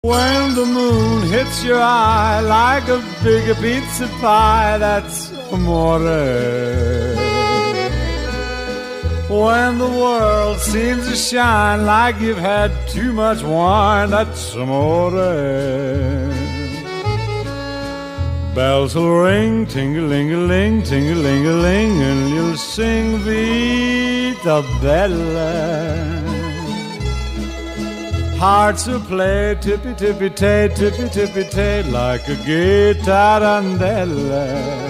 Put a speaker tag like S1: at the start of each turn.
S1: When the moon hits your eye like a big pizza pie, that's amore. When the world seems to shine like you've had too much wine, that's amore. Bells will ring, ting-a-ling-a-ling, ting-a-ling-a-ling, and you'll sing Vita Bella. Hearts will play tippy-tippy-tay, tippy-tippy-tay, like a gay tarantella.